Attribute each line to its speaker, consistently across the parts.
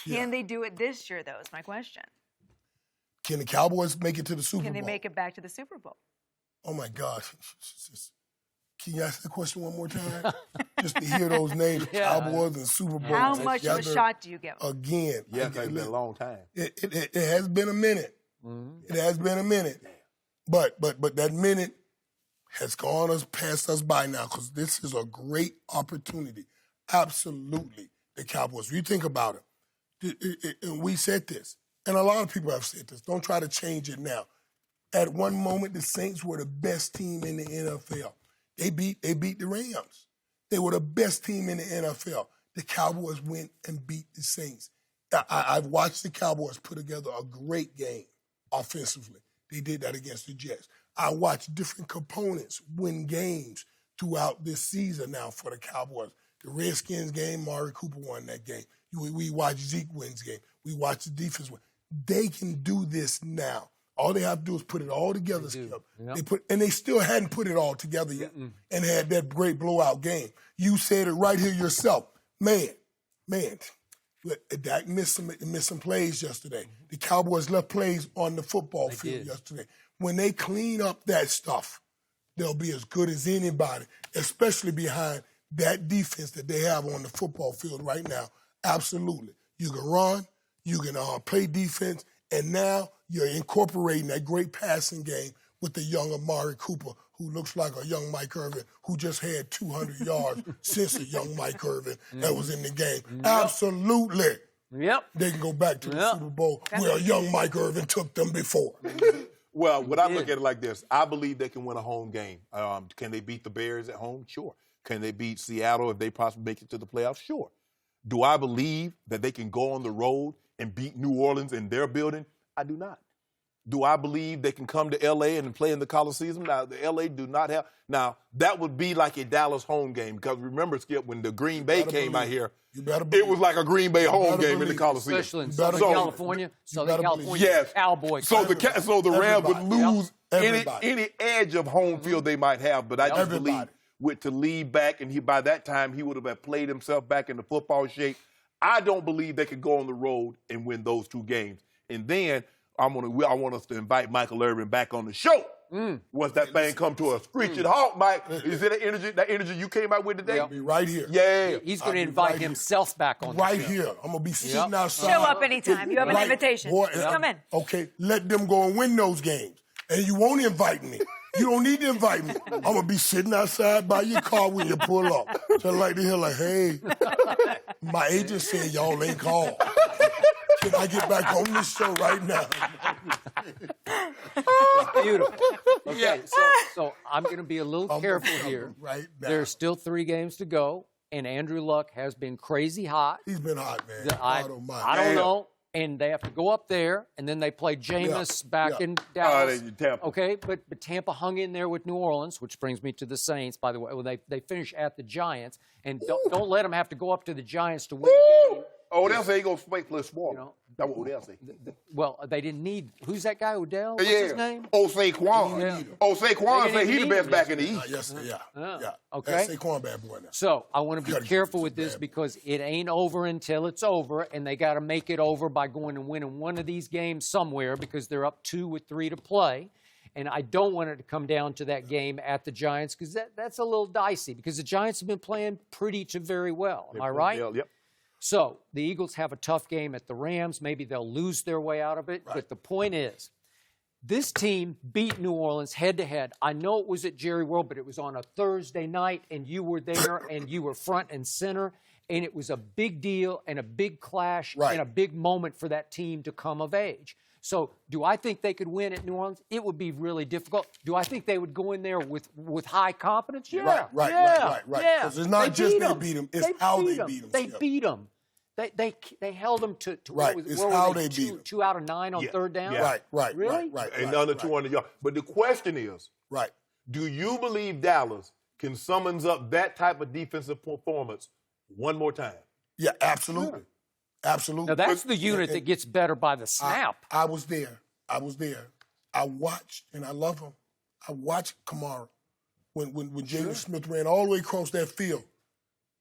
Speaker 1: Can they do it this year, though, is my question.
Speaker 2: Can the Cowboys make it to the Super Bowl?
Speaker 1: Can they make it back to the Super Bowl?
Speaker 2: Oh, my gosh. Can you ask the question one more time? Just to hear those names, Cowboys and Super Bowl.
Speaker 1: How much of a shot do you give them?
Speaker 2: Again.
Speaker 3: Yeah, it's been a long time.
Speaker 2: It has been a minute. Mm-hmm. It has been a minute. But that minute has gone past us by now because this is a great opportunity. Absolutely, the Cowboys. You think about it, and we said this, and a lot of people have said this. Don't try to change it now. At one moment, the Saints were the best team in the NFL. They beat the Rams. They were the best team in the NFL. The Cowboys went and beat the Saints. I've watched the Cowboys put together a great game offensively. They did that against the Jets. I watched different components win games throughout this season now for the Cowboys. The Redskins game, Mari Cooper won that game. We watched Zeke wins game. We watched the defense win. They can do this now. All they have to do is put it all together, Skip. Yep. They still hadn't put it all together yet and had that great blowout game. You said it right here yourself. Man, Dak missed some plays yesterday. The Cowboys left plays on the football field yesterday. When they clean up that stuff, they'll be as good as anybody, especially behind that defense that they have on the football field right now. Absolutely. You can run, you can play defense, and now you're incorporating that great passing game with the young Amari Cooper, who looks like a young Mike Irvin, who just had 200 yards since a young Mike Irvin that was in the game. Yep. Absolutely.
Speaker 4: Yep.
Speaker 2: They can go back to the Super Bowl where a young Mike Irvin took them before.
Speaker 3: Well, what I look at it like this, I believe they can win a home game. Can they beat the Bears at home? Sure. Can they beat Seattle if they possibly make it to the playoffs? Sure. Do I believe that they can go on the road and beat New Orleans in their building? I do not. Do I believe they can come to L.A. and play in the Coliseum? Now, the L.A. do not have. Now, that would be like a Dallas home game because remember, Skip, when the Green Bay came out here, it was like a Green Bay home game in the Coliseum.
Speaker 4: Especially in Southern California.
Speaker 3: Yes.
Speaker 4: Cowboys.
Speaker 3: So the Rams would lose any edge of home field they might have, but I just believe to lead back, and by that time he would have played himself back into football shape. I don't believe they could go on the road and win those two games. And then I want us to invite Michael Irvin back on the show. Once that thing come to a screeching halt, Mike, is it that energy you came out with today?
Speaker 2: I'll be right here.
Speaker 3: Yeah.
Speaker 4: He's going to invite himself back on the show.
Speaker 2: Right here. I'm going to be sitting outside.
Speaker 1: Show up anytime. You have an invitation.
Speaker 2: Boy,
Speaker 1: come in.
Speaker 2: Okay, let them go and win those games. And you won't invite me. You don't need to invite me. I'm going to be sitting outside by your car when you pull up. So like to hear like, hey, my agent said y'all ain't called. Can I get back on this show right now?
Speaker 4: Beautiful. Okay, so I'm going to be a little careful here.
Speaker 2: Right now.
Speaker 4: There's still 3 games to go, and Andrew Luck has been crazy hot.
Speaker 2: He's been hot, man.
Speaker 4: I don't know. And they have to go up there, and then they play Jameis back in Dallas.
Speaker 3: Tampa.
Speaker 4: Okay, but Tampa hung in there with New Orleans, which brings me to the Saints, by the way. Well, they finish at the Giants, and don't let them have to go up to the Giants to win a game.
Speaker 3: Oh, they'll say he goes play small. You know, that's what they'll say.
Speaker 4: Well, they didn't need. Who's that guy? Odell? What's his name?
Speaker 3: Saquon.
Speaker 4: Yeah.
Speaker 3: Saquon say he's the best back in the East.
Speaker 2: Yes, yeah.
Speaker 4: Okay.
Speaker 2: That's Saquon bad boy now.
Speaker 4: So I want to be careful with this because it ain't over until it's over, and they got to make it over by going and winning one of these games somewhere because they're up 2 with 3 to play. And I don't want it to come down to that game at the Giants because that's a little dicey because the Giants have been playing pretty to very well. Am I right?
Speaker 3: Yep.
Speaker 4: So the Eagles have a tough game at the Rams. Maybe they'll lose their way out of it. Right. But the point is, this team beat New Orleans head-to-head. I know it was at Jerry World, but it was on a Thursday night, and you were there, and you were front and center. And it was a big deal and a big clash and a big moment for that team to come of age. So do I think they could win at New Orleans? It would be really difficult. Do I think they would go in there with high confidence? Yeah.
Speaker 2: Right. Because it's not just they beat them. It's how they beat them.
Speaker 4: They beat them. They held them to
Speaker 2: right. It's how they beat them.
Speaker 4: 2 out of 9 on third down?
Speaker 2: Yeah. Right.
Speaker 4: Really?
Speaker 2: Right.
Speaker 3: And under 200 yards. But the question is, do you believe Dallas can summons up that type of defensive performance one more time?
Speaker 2: Yeah, absolutely. Absolutely.
Speaker 4: Now, that's the unit that gets better by the snap.
Speaker 2: I was there. I watched, and I love him. I watched Kamara when Jaden Smith ran all the way across that field.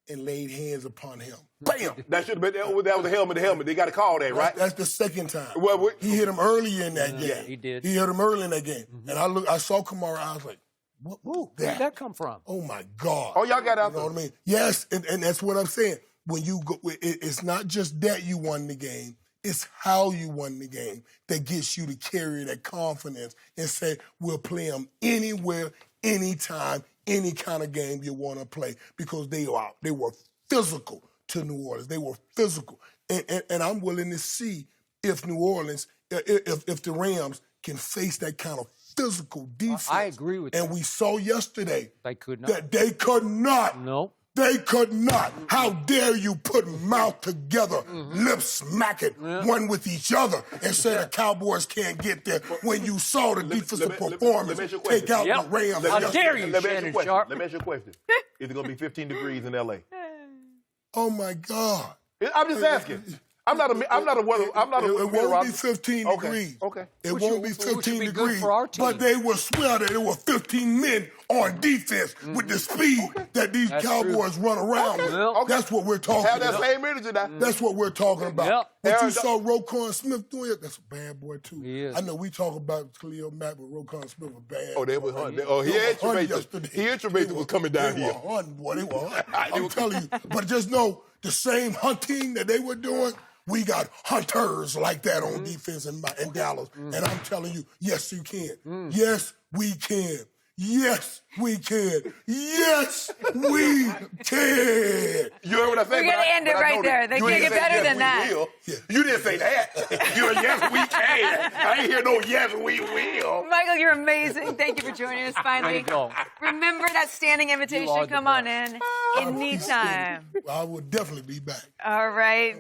Speaker 2: and laid hands upon him. Bam!
Speaker 3: That should have been, that was a helmet to helmet. They got to call that, right?
Speaker 2: That's the second time.
Speaker 3: Well,
Speaker 2: he hit him early in that game.
Speaker 4: Yeah, he did.
Speaker 2: He hit him early in that game. And I saw Kamara, I was like, where'd
Speaker 4: Where'd that come from?
Speaker 2: Oh, my God.
Speaker 3: Oh, y'all got out
Speaker 2: You know
Speaker 3: there.
Speaker 2: what I mean? Yes, and that's what I'm saying. When you go, it's not just that you won the game. It's how you won the game that gets you to carry that confidence and say, we'll play them anywhere, anytime, any kind of game you want to play, because they were physical to New Orleans. They were physical. And I'm willing to see if New Orleans, if the Rams can face that kind of physical defense.
Speaker 4: I agree with
Speaker 2: And
Speaker 4: that.
Speaker 2: we saw yesterday
Speaker 4: They could not.
Speaker 2: that they could not.
Speaker 4: No.
Speaker 2: They could not. How dare you put mouth together, lips smacking one with each other, and say the Cowboys can't get there when you saw the defensive performance
Speaker 3: let me ask you a
Speaker 2: take
Speaker 3: question.
Speaker 2: out the Rams.
Speaker 4: How dare you,
Speaker 3: Let me ask you a
Speaker 4: Shannon
Speaker 3: question.
Speaker 4: Sharpe?
Speaker 3: Let me ask you a question. Is it going to be 15 degrees in L.A.?
Speaker 2: Oh, my God.
Speaker 3: I'm just asking. I'm not a
Speaker 2: It won't be
Speaker 3: meteorologist.
Speaker 2: 15
Speaker 3: Okay,
Speaker 2: degrees.
Speaker 3: okay.
Speaker 2: It
Speaker 4: Which
Speaker 2: won't
Speaker 4: would-
Speaker 2: be
Speaker 4: which
Speaker 2: 15
Speaker 4: would be good
Speaker 2: degrees.
Speaker 4: for our team.
Speaker 2: But they will swear that there were 15 men on defense with the speed that these
Speaker 4: That's
Speaker 2: Cowboys run around with.
Speaker 4: Well,
Speaker 2: That's what we're talking
Speaker 3: Have that
Speaker 2: about.
Speaker 3: same energy now.
Speaker 2: That's what we're talking about.
Speaker 4: Yep.
Speaker 2: But you
Speaker 3: Aaron,
Speaker 2: saw Roquan Smith doing it. That's a bad boy, too.
Speaker 4: He is.
Speaker 2: I know we talk about Khalil Mack, but Roquan Smith was bad.
Speaker 3: Oh, they were
Speaker 2: boy.
Speaker 3: hunting. Oh, he
Speaker 2: They were
Speaker 3: had
Speaker 2: hunting
Speaker 3: Tremaine.
Speaker 2: yesterday.
Speaker 3: He and Tremaine was coming down
Speaker 2: They
Speaker 3: here.
Speaker 2: were hunting, boy. They were hunting. I'm telling you. But just know, the same hunting that they were doing, we got hunters like that on defense in Dallas. And I'm telling you, yes, you can. Yes, we can. Yes, we can. Yes, we can.
Speaker 3: You heard what I said?
Speaker 1: We're gonna end it right there. They can't get better than that.
Speaker 3: You didn't say that. You're yes, we can. I ain't hear no yes, we will.
Speaker 1: Michael, you're amazing. Thank you for joining us finally.
Speaker 4: Way to go.
Speaker 1: Remember that standing
Speaker 4: You are
Speaker 1: invitation.
Speaker 4: the
Speaker 1: Come on in anytime.
Speaker 2: I will definitely be back.
Speaker 1: All right.